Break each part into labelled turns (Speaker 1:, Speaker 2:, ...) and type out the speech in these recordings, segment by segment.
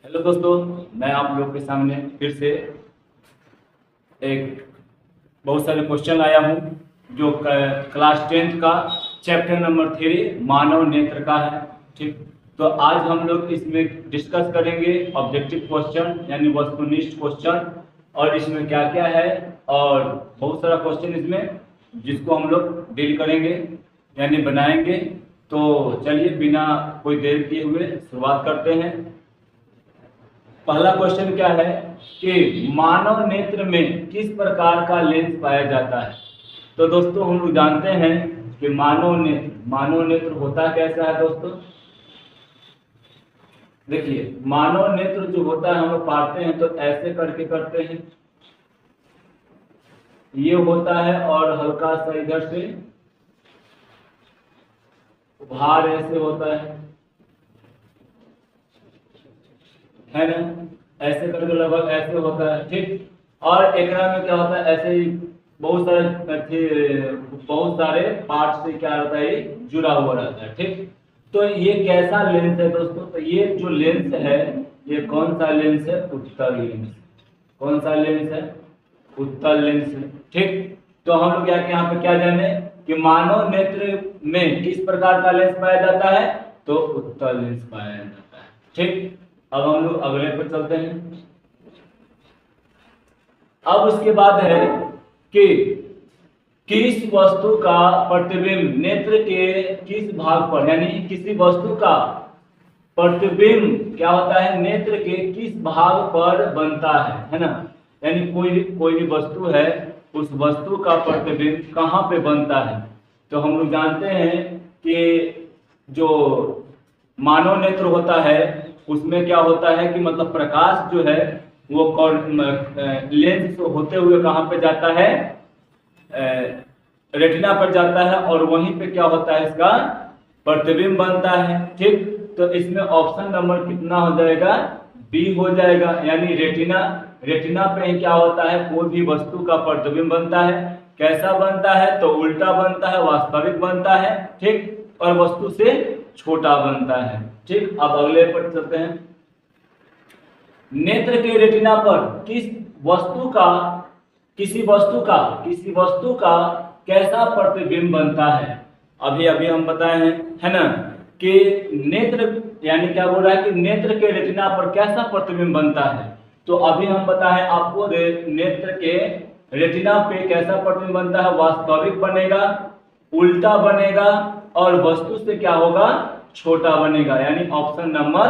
Speaker 1: Hello दोस्तों, मैं आप लोग के सामने फिर से एक बहुत सारे क्वेश्चन लाया हूँ जो क्लास 10th का चैप्टर नंबर 3 मानव नेत्र का है। ठीक, तो आज हम लोग इसमें डिस्कस करेंगे ऑब्जेक्टिव क्वेश्चन यानी वस्तुनिष्ठ क्वेश्चन, और इसमें क्या क्या है और बहुत सारा क्वेश्चन इसमें जिसको हम लोग डील करेंगे यानी बनाएंगे। तो चलिए बिना कोई देर किए हुए शुरुआत करते हैं। पहला क्वेश्चन क्या है कि मानव नेत्र में किस प्रकार का लेंस पाया जाता है। तो दोस्तों हम लोग जानते हैं कि मानव नेत्र होता कैसा है। दोस्तों देखिए, मानव नेत्र जो होता है हम लोग पाते हैं तो ऐसे करके करते हैं, ये होता है, और हल्का सा इधर से उभार ऐसे होता है ना, ऐसे करके लगभग ऐसे होता है। ठीक, और एकरा में क्या होता है, ऐसे ही बहुत सारे पार्ट से क्या रहता है, ये जुड़ा हुआ रहता है। ठीक, तो ये कैसा लेंस है दोस्तों, तो ये जो लेंस है ये कौन सा लेंस है, उत्तल लेंस। कौन सा लेंस है, उत्तल लेंस है। ठीक, तो हम लोग यहाँ पे क्या जाने कि मानव नेत्र में किस प्रकार का लेंस पाया जाता है, तो उत्तल लेंस पाया जाता है। ठीक, अब हम लोग अगले पर चलते हैं। अब उसके बाद है कि किस वस्तु का प्रतिबिंब नेत्र के किस भाग पर, यानी किसी वस्तु का प्रतिबिंब क्या होता है, नेत्र के किस भाग पर बनता है ना। यानी कोई भी वस्तु है, उस वस्तु का प्रतिबिंब कहाँ पे बनता है। तो हम लोग जानते हैं कि जो मानव नेत्र होता है उसमें क्या होता है कि मतलब प्रकाश जो है वो लेंस होते हुए कहाँ पे जाता है, रेटिना पर जाता है, और वहीं पे क्या होता है, इसका प्रतिबिंब बनता है। ठीक, तो इसमें ऑप्शन नंबर कितना हो जाएगा, बी हो जाएगा। यानी रेटिना पे ही क्या होता है, कोई भी वस्तु का प्रतिबिंब बनता है। कैसा बनता है, तो उल्टा बनता है, वास्तविक बनता है। ठीक, और वस्तु से छोटा बनता है। ठीक, अब अगले पर चलते हैं। नेत्र के रेटिना पर किसी वस्तु का कैसा प्रतिबिंब बनता है। अभी अभी हम बताए हैं, है ना, कि नेत्र यानी क्या बोल रहा है कि नेत्र के रेटिना पर कैसा प्रतिबिंब बनता है। तो अभी हम बताएं आपको, नेत्र के रेटिना पे कैसा प्रतिबिंब बनता है, वास्तविक बनेगा, उल्टा बनेगा, और वस्तु से क्या होगा, छोटा बनेगा। यानी ऑप्शन नंबर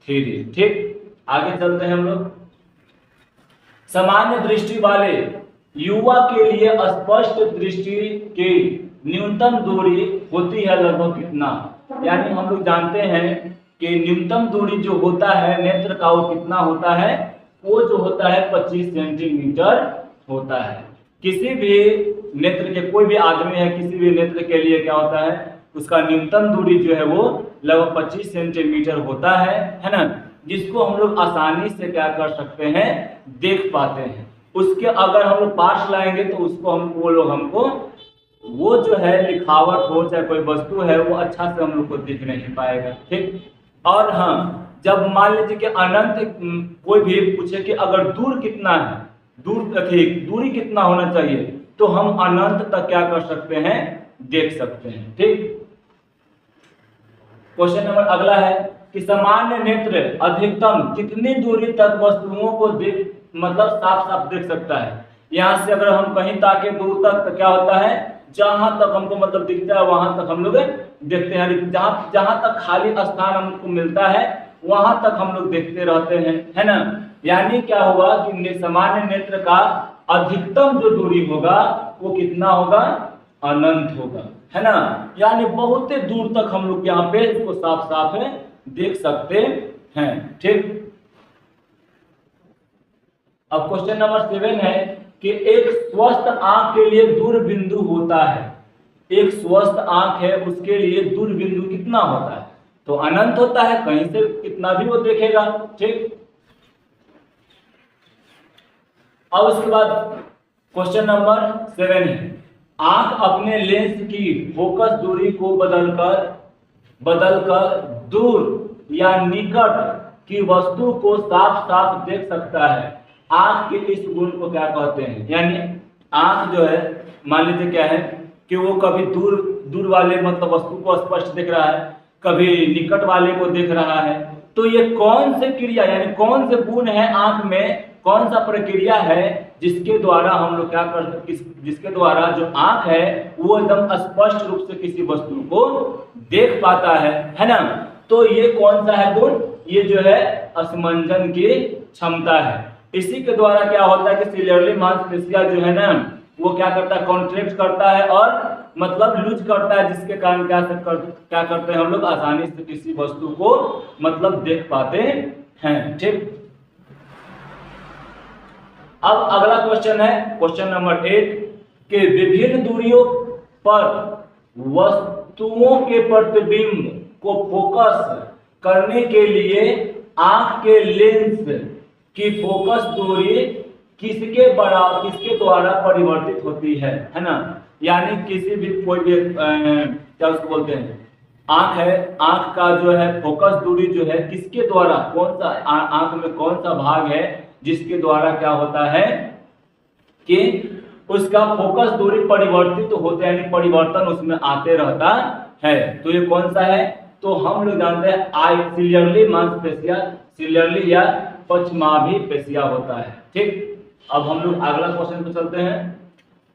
Speaker 1: 3। ठीक, आगे चलते हैं हम लोग। सामान्य दृष्टि वाले युवा के लिए स्पष्ट दृष्टि की न्यूनतम दूरी होती है लगभग कितना। यानी हम लोग जानते हैं कि न्यूनतम दूरी जो होता है नेत्र का वो कितना होता है, वो जो होता है 25 सेंटीमीटर होता है। किसी भी नेत्र के, कोई भी आदमी है, किसी भी नेत्र के लिए क्या होता है, उसका न्यूनतम दूरी जो है वो लगभग 25 सेंटीमीटर होता है ना, जिसको हम लोग आसानी से क्या कर सकते हैं, देख पाते हैं। उसके अगर हम लोग पास लाएंगे तो उसको हमको वो जो है लिखावट हो चाहे कोई वस्तु है वो अच्छा से हम लोग को दिख नहीं पाएगा। ठीक, और हाँ, जब मान लीजिए कि अनंत कोई भी पूछे कि अगर दूर कितना है, दूरी कितना होना चाहिए, तो हम अनंत तक क्या कर सकते हैं, देख सकते हैं। ठीक, क्वेश्चन नंबर अगला है कि सामान्य नेत्र अधिकतम कितनी दूरी तक वस्तुओं को साफ साफ देख सकता है। यहाँ से अगर हम कहीं ताके दूर तक तो क्या होता है, जहां तक हमको दिखता है वहां तक हम लोग देखते हैं। जहां तक खाली स्थान हमको मिलता है वहां तक हम लोग देखते रहते हैं, है ना। यानी क्या होगा कि सामान्य नेत्र का अधिकतम जो दूरी होगा वो कितना होगा, अनंत होगा, है ना। यानी बहुत दूर तक हम लोग यहाँ पे इसको साफ साफ देख सकते हैं। ठीक, अब क्वेश्चन नंबर 7 है कि एक स्वस्थ आंख के लिए दूर बिंदु होता है। एक स्वस्थ आंख है उसके लिए दूर बिंदु कितना होता है, तो अनंत होता है, कहीं से कितना भी वो देखेगा। ठीक, अब उसके बाद क्वेश्चन नंबर 7 है, आंख अपने लेंस की फोकस दूरी को बदलकर दूर या निकट कि वस्तु को साफ साफ देख सकता है। आंख के इस गुण को क्या कहते हैं? यानी आंख जो है, मान लीजिए क्या है कि वो कभी दूर दूर वाले मतलब वस्तु को स्पष्ट देख रहा है, कभी निकट वाले को देख रहा है। तो ये कौन से क्रिया यानी कौन से गुण है आंख में, कौन सा प्रक्रिया है जिसके द्वारा हम लोग क्या कर जिसके द्वारा जो आंख है वो एकदम स्पष्ट रूप से किसी वस्तु को देख पाता है ना? तो ये कौन सा है गुण? ये जो है असमंजन की क्षमता है। इसी के द्वारा क्या होता है कि सिलियरली मांसपेशियां जो है ना वो क्या करता है, कॉन्ट्रैक्ट करता है और मतलब लूज करता है, जिसके कारण क्या करते हैं हम लोग आसानी से किसी वस्तु को मतलब देख पाते हैं। ठीक, अब अगला क्वेश्चन है क्वेश्चन नंबर 8 कि विभिन्न दूरियों पर वस्तुओं के प्रतिबिंब को फोकस करने के लिए आंख के लेंस की फोकस दूरी किसके द्वारा परिवर्तित होती है ना? यानी किसी भी कोई भी क्या उसको बोलते हैं, आंख है, आंख का जो है फोकस दूरी जो है किसके द्वारा, कौन सा आंख में कौन सा भाग है जिसके द्वारा क्या होता है कि उसका फोकस दूरी परिवर्तित होते हैं, यानी परिवर्तन उसमें आते रहता है। तो ये कौन सा है? तो हम लोग जानते हैं आई सिलियरली मांसपेशिया, सिलियरली या पश्चिमाभी पेशिया होता है। ठीक, अब हम लोग अगला क्वेश्चन पे चलते हैं।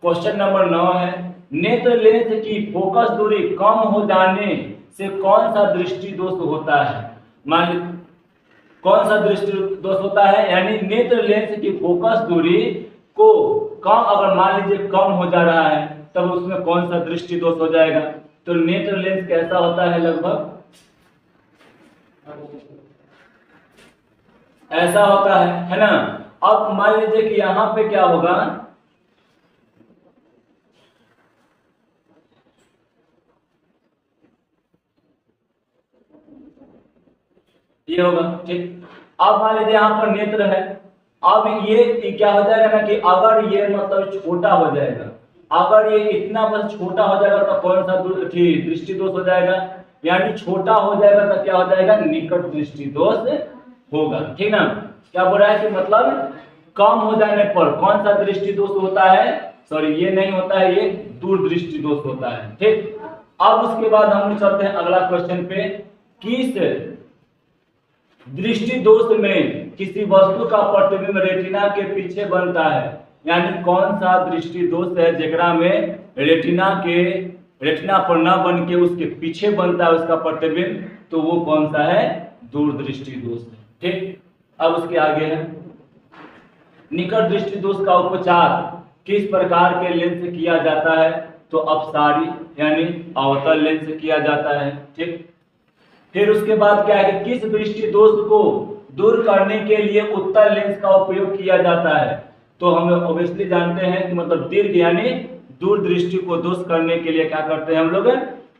Speaker 1: क्वेश्चन नंबर 9 है नेत्र लेंस की फोकस दूरी कम हो जाने से कौन सा दृष्टि दोष होता है? मान लीजिए कौन सा दृष्टि दोष होता है? यानी नेत्र लेंस की फोकस दूरी को कम, अगर मान लीजिए कम हो जा रहा है तब उसमें कौन सा दृष्टि दोष हो जाएगा? तो नेत्र लेंस कैसा होता है? लगभग ऐसा होता है ना? अब मान लीजिए कि यहां पे क्या होगा, ये होगा। ठीक, अब मान लीजिए यहाँ पर नेत्र है, अब ये क्या हो जाएगा ना कि अगर ये मतलब छोटा हो जाएगा, अगर ये इतना बस छोटा हो जाएगा तो कौन सा दृष्टि दोष हो जाएगा? यानी छोटा हो जाएगा तो क्या हो जाएगा? निकट दृष्टि दोष होगा। ठीक ना? क्या बोल रहा है कि मतलब कम हो जाने पर कौन सा दृष्टि दोष होता है? सॉरी, ये नहीं होता है, ये दूर दृष्टि दोष होता है। ठीक, अब उसके बाद हम चलते हैं अगला क्वेश्चन पे। किस दृष्टि दोष में किसी वस्तु का प्रतिबिंब रेटिना के पीछे बनता है? यानी कौन सा दृष्टि दोष है जेकरा में रेटिना पर न बन के उसके पीछे बनता है उसका प्रतिबिंब? तो वो कौन सा है? दूरदृष्टि दोष है। ठीक, अब उसके आगे है निकट दृष्टि दोष का उपचार किस प्रकार के लेंस से किया जाता है? तो अपसारी यानी अवतल लेंस से किया जाता है। ठीक, फिर उसके बाद क्या है, किस दृष्टि दोष को दूर करने के लिए उत्तल लेंस का उपयोग किया जाता है? तो हम लोग ऑब्वियसली जानते हैं कि मतलब दीर्घ यानी दूर दृष्टि को दोष करने के लिए क्या करते हैं हम लोग?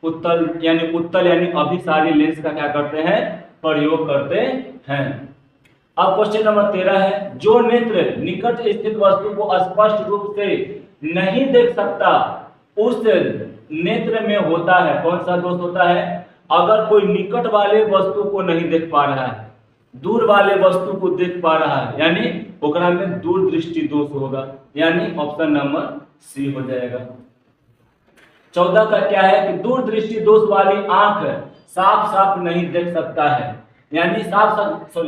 Speaker 1: उत्तल यानी अभिसारी लेंस का क्या करते हैं? प्रयोग करते हैं। अब क्वेश्चन नंबर 13 है जो नेत्र निकट स्थित वस्तु को स्पष्ट रूप से नहीं देख सकता उस नेत्र में होता है कौन सा दोष होता है? अगर कोई निकट वाले वस्तु को नहीं देख पा रहा है, दूर वाले वस्तु को देख पा रहा है, यानी ओकरा में दूर दृष्टि दोष होगा, यानी ऑप्शन नंबर सी हो जाएगा। 14 का क्या है कि दूर दृष्टि दोष वाली आंख साफ साफ नहीं देख सकता है, यानी साफ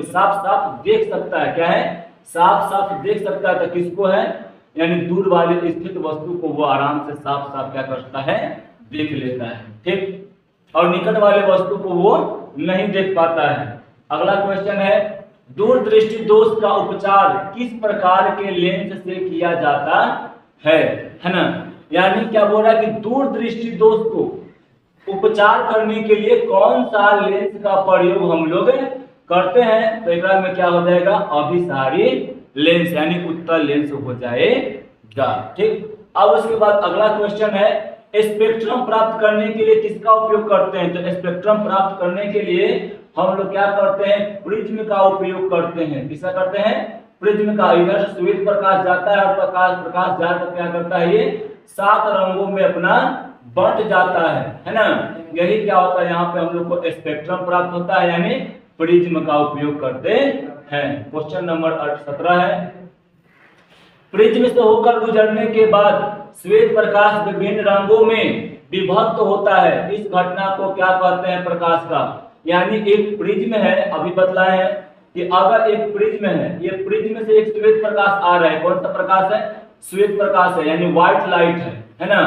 Speaker 1: साफ देख सकता है। क्या है? साफ साफ देख सकता है। तो किसको है? यानी दूर वाले स्थित वस्तु को वो आराम से साफ साफ क्या करता है? देख लेता है। ठीक, और निकट वाले वस्तु को वो नहीं देख पाता है। अगला क्वेश्चन है दूर दृष्टि दोष का उपचार किस प्रकार के लेंस से किया जाता है ना? यानी क्या बोल रहा है कि दूर दृष्टि दोष को उपचार करने के लिए कौन सा लेंस का प्रयोग हम लोग करते हैं? तो एक में क्या हो जाएगा? अभिसारी लेंस यानी उत्तल लेंस हो जाएगा। ठीक, अब उसके बाद अगला क्वेश्चन है स्पेक्ट्रम प्राप्त करने के लिए किसका उपयोग करते हैं? तो स्पेक्ट्रम प्राप्त करने के लिए हम लोग क्या करते हैं? प्रिज्म का उपयोग करते हैं। किसका करते हैं? प्रिज्म का। इधर से श्वेत प्रकाश जाता है और प्रकाश जाकर क्या करता है? ये 7 रंगों में अपना बंट जाता है ना? यही क्या होता है? यहाँ पे हम लोग को स्पेक्ट्रम प्राप्त होता है, यानी प्रिज्म का उपयोग करते हैं। क्वेश्चन नंबर 17 है, प्रिज्म से होकर गुजरने के बाद श्वेत प्रकाश विभिन्न रंगों में विभक्त होता है, इस घटना को क्या कहते हैं प्रकाश का। यानी एक प्रिज्म है, अभी बतलाए हैं कि अगर एक प्रिज्म है, ये प्रिज्म से एक श्वेत प्रकाश आ रहा है, कौन सा प्रकाश है, श्वेत प्रकाश है, यानी व्हाइट लाइट है ना,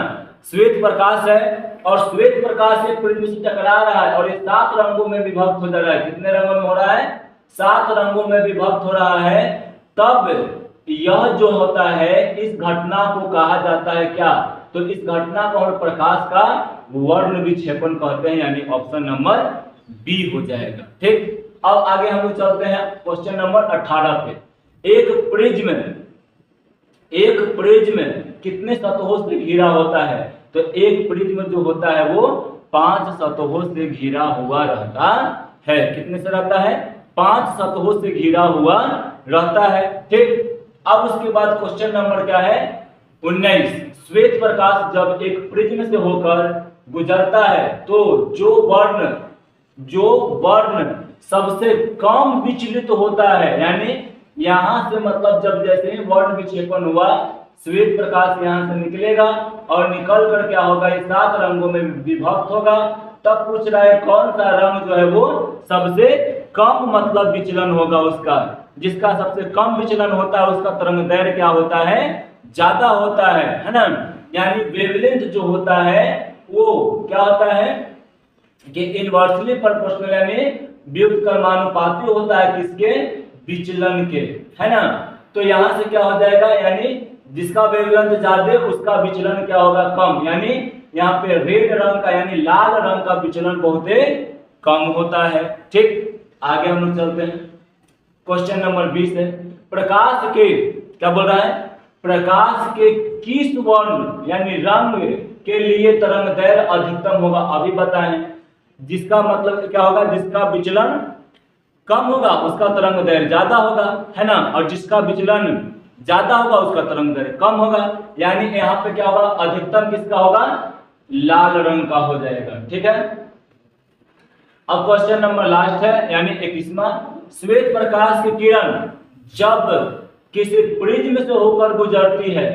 Speaker 1: श्वेत प्रकाश है, और श्वेत प्रकाश एक प्रिज्म से टकरा रहा है और ये 7 रंगों में विभक्त हो जा रहा है। कितने रंगों में हो रहा है, 7 रंगों में विभक्त हो रहा है। तब यह जो होता है, इस घटना को कहा जाता है क्या, तो इस घटना को हम प्रकाश का वर्ण विक्षेपण कहते हैं, यानी ऑप्शन नंबर बी हो जाएगा। ठीक, अब आगे हम लोग चलते हैं क्वेश्चन नंबर 18 पे। एक प्रिज्म कितने सतहों से घिरा होता है, तो एक प्रिज्म जो होता है वो 5 सतहों से घिरा हुआ रहता है। कितने से रहता है, 5 सतहों से घिरा हुआ रहता है। ठीक, अब उसके बाद क्वेश्चन नंबर क्या है, 19, श्वेत प्रकाश जब एक प्रिज्म से होकर गुजरता है तो जो वर्ण सबसे कम विचलित होता है, यानी यहां से मतलब जब जैसे ही वर्ण विक्षेपण हुआ, श्वेत प्रकाश यहां से निकलेगा और निकल कर क्या होगा, ये 7 रंगों में विभक्त होगा। तब पूछ रहा है कौन सा रंग जो है वो सबसे कम मतलब विचलन होगा उसका, जिसका सबसे कम विचलन होता है उसका तरंग दैर्घ्य क्या होता है, ज्यादा होता है ना। यानी वेवलेंथ जो होता है वो क्या होता है कि इनवर्सली प्रोपोर्शनल, यानी व्युत्क्रमानुपाती होता है किसके, विचलन के, है ना। तो यहां से क्या हो जाएगा, यानी जिसका वेवलेंथ ज्यादा उसका विचलन क्या होगा, कम। यानी यहाँ पे रेड रंग का यानी लाल रंग का विचलन बहुत कम होता है। ठीक, आगे हम लोग चलते हैं। क्वेश्चन नंबर 20 है, प्रकाश के क्या बोल रहा है, प्रकाश के किस वर्ण यानी रंग के लिए तरंग दैर्घ्य अधिकतम होगा, अभी बताएं। जिसका मतलब क्या होगा, जिसका विचलन कम होगा उसका तरंग दैर्घ्य ज्यादा होगा, है ना, और जिसका विचलन ज्यादा होगा उसका तरंग दैर्घ्य कम होगा। यानी यहाँ पे क्या होगा, अधिकतम किसका होगा, लाल रंग का हो जाएगा। ठीक है, अब क्वेश्चन नंबर लास्ट है, यानी 21वां, श्वेत प्रकाश की किरण जब किसी प्रिज्म से होकर गुजरती है,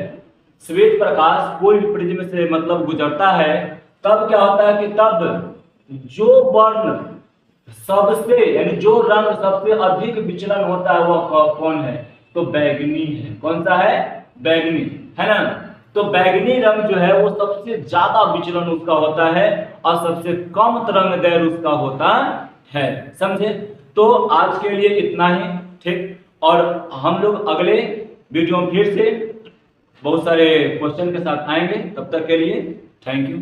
Speaker 1: श्वेत प्रकाश कोई भी प्रिज्म से मतलब गुजरता है, तब क्या होता है कि तब जो वर्ण सबसे यानी जो रंग सबसे अधिक विचलन होता है वह कौन है, तो बैगनी है। कौन सा है, बैगनी, है ना। तो बैगनी रंग जो है वो सबसे ज्यादा विचलन उसका होता है और सबसे कम तरंग दैर्घ्य उसका होता है, समझे। तो आज के लिए इतना ही। ठीक, और हम लोग अगले वीडियो में फिर से बहुत सारे क्वेश्चन के साथ आएंगे। तब तक के लिए थैंक यू।